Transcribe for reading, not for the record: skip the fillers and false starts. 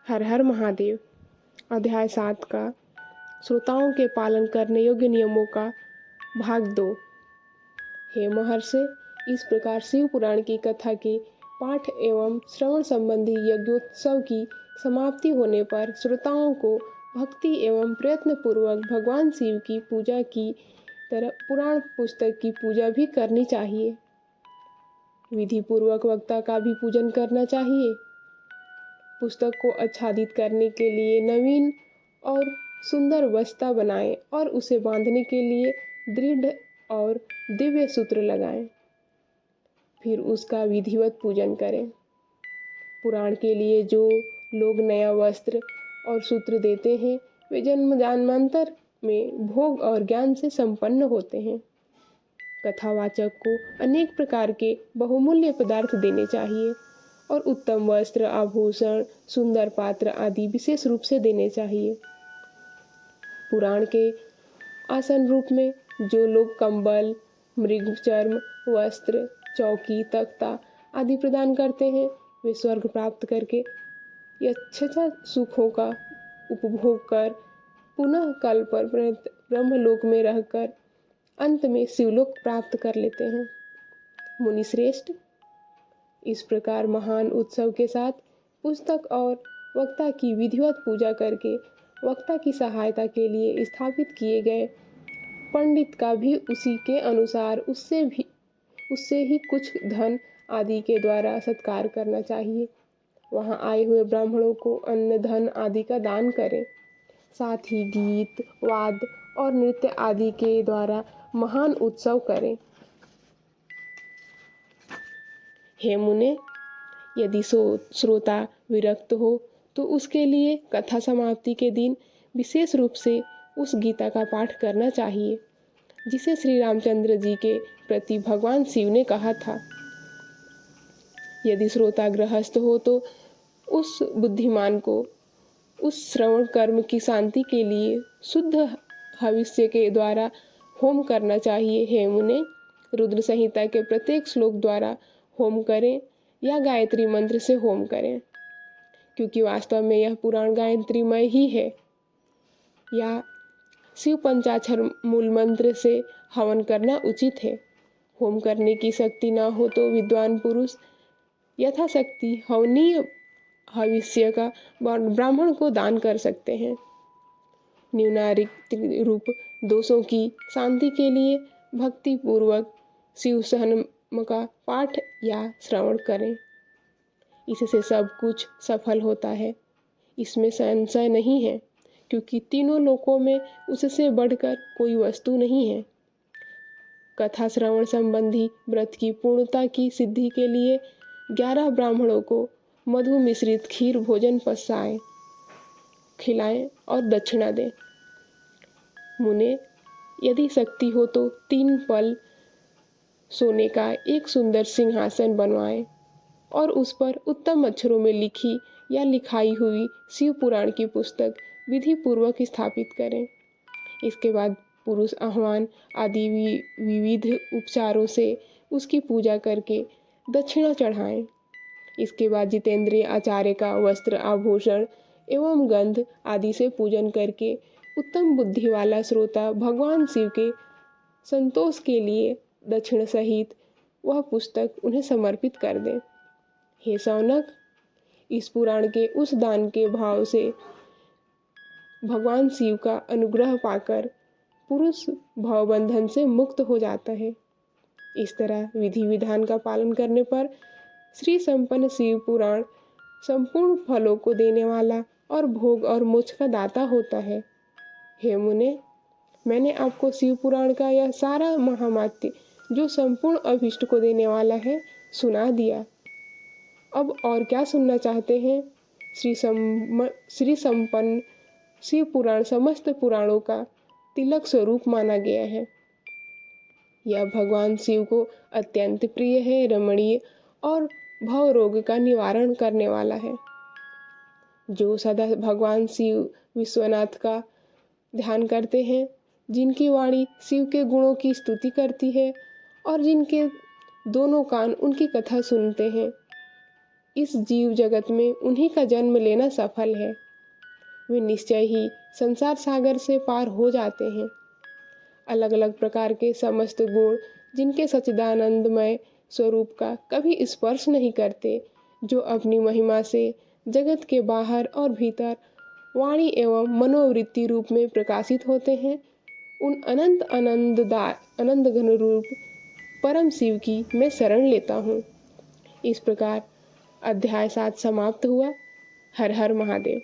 हर हर महादेव। अध्याय 7 का श्रोताओं के पालन करने योग्य नियमों का भाग 2। हे महर्षि, इस प्रकार शिव पुराण की कथा के पाठ एवं श्रवण संबंधी यज्ञोत्सव की समाप्ति होने पर श्रोताओं को भक्ति एवं प्रयत्न पूर्वक भगवान शिव की पूजा की तरह पुराण पुस्तक की पूजा भी करनी चाहिए। विधि पूर्वक वक्ता का भी पूजन करना चाहिए। पुस्तक को आच्छादित करने के लिए नवीन और सुंदर वस्ता बनाएं और उसे बांधने के लिए दृढ़ और दिव्य सूत्र लगाएं। फिर उसका विधिवत पूजन करें। पुराण के लिए जो लोग नया वस्त्र और सूत्र देते हैं वे जन्म जन्मांतर में भोग और ज्ञान से संपन्न होते हैं। कथावाचक को अनेक प्रकार के बहुमूल्य पदार्थ देने चाहिए और उत्तम वस्त्र, आभूषण, सुंदर पात्र आदि विशेष रूप से देने चाहिए। पुराण के आसन रूप में जो लोग कंबल, मृग चर्म, वस्त्र, चौकी, तख्ता आदि प्रदान करते हैं वे स्वर्ग प्राप्त करके यथेच्छा सुखों का उपभोग कर पुनः कल पर ब्रह्मलोक में रहकर अंत में शिवलोक प्राप्त कर लेते हैं। मुनि श्रेष्ठ, इस प्रकार महान उत्सव के साथ पुस्तक और वक्ता की विधिवत पूजा करके वक्ता की सहायता के लिए स्थापित किए गए पंडित का भी उसी के अनुसार उससे ही कुछ धन आदि के द्वारा सत्कार करना चाहिए। वहां आए हुए ब्राह्मणों को अन्न, धन आदि का दान करें। साथ ही गीत, वाद और नृत्य आदि के द्वारा महान उत्सव करें। हे मुने, यदि श्रोता विरक्त हो तो उसके लिए कथा समाप्ति के दिन विशेष रूप से उस गीता का पाठ करना चाहिए जिसे श्री रामचंद्र जी के प्रति भगवान शिव ने कहा था। यदि श्रोता गृहस्थ हो तो उस बुद्धिमान को उस श्रवण कर्म की शांति के लिए शुद्ध हविष्य के द्वारा होम करना चाहिए। हे मुने, रुद्र संहिता के प्रत्येक श्लोक द्वारा होम करें या गायत्री मंत्र से होम करें, क्योंकि वास्तव में यह पुराण गायत्रीमय ही है। या शिव पंचाक्षर मूल मंत्र से हवन करना उचित है। होम करने की शक्ति न हो तो विद्वान पुरुष यथाशक्ति हवनीय हविष्य का ब्राह्मण को दान कर सकते हैं। न्यूनाधिक रूप दोषों की शांति के लिए भक्ति पूर्वक शिव सहस्रनाम का पाठ या श्रवण करें। इससे सब कुछ सफल होता है, इसमें संशय नहीं है, क्योंकि तीनों लोकों में उससे बढ़कर कोई वस्तु नहीं है। कथा श्रवण संबंधी व्रत की पूर्णता की सिद्धि के लिए 11 ब्राह्मणों को मधु मिश्रित खीर भोजन पसाएं, खिलाएं और दक्षिणा दें। मुने, यदि शक्ति हो तो 3 पल सोने का एक सुंदर सिंहासन बनवाएं और उस पर उत्तम अक्षरों में लिखी या लिखाई हुई शिव पुराण की पुस्तक विधि पूर्वक स्थापित करें। इसके बाद पुरुष आह्वान आदि विविध उपचारों से उसकी पूजा करके दक्षिणा चढ़ाएं। इसके बाद जितेंद्रिय आचार्य का वस्त्र, आभूषण एवं गंध आदि से पूजन करके उत्तम बुद्धि वाला श्रोता भगवान शिव के संतोष के लिए दक्षिण सहित वह पुस्तक उन्हें समर्पित कर दें। हे शौनक, इस पुराण के उस दान के भाव से भगवान शिव का अनुग्रह पाकर पुरुष भवबंधन से मुक्त हो जाता है। इस तरह विधि विधान का पालन करने पर श्री संपन्न शिव पुराण संपूर्ण फलों को देने वाला और भोग और मोक्ष का दाता होता है। हे मुने, मैंने आपको शिव पुराण का यह सारा महात्म्य जो संपूर्ण अभिष्ट को देने वाला है सुना दिया। अब और क्या सुनना चाहते हैं? श्री संपन्न शिव पुराण समस्त पुराणों का तिलक स्वरूप माना गया है। यह भगवान शिव को अत्यंत प्रिय है, रमणीय और भव रोग का निवारण करने वाला है। जो सदा भगवान शिव विश्वनाथ का ध्यान करते हैं, जिनकी वाणी शिव के गुणों की स्तुति करती है और जिनके दोनों कान उनकी कथा सुनते हैं, इस जीव जगत में उन्हीं का जन्म लेना सफल है। वे निश्चय ही संसार सागर से पार हो जाते हैं। अलग अलग प्रकार के समस्त गुण जिनके सच्चिदानंदमय स्वरूप का कभी स्पर्श नहीं करते, जो अपनी महिमा से जगत के बाहर और भीतर वाणी एवं मनोवृत्ति रूप में प्रकाशित होते हैं, उन अनंत घन रूप परम शिव की मैं शरण लेता हूँ। इस प्रकार अध्याय 7 समाप्त हुआ। हर हर महादेव।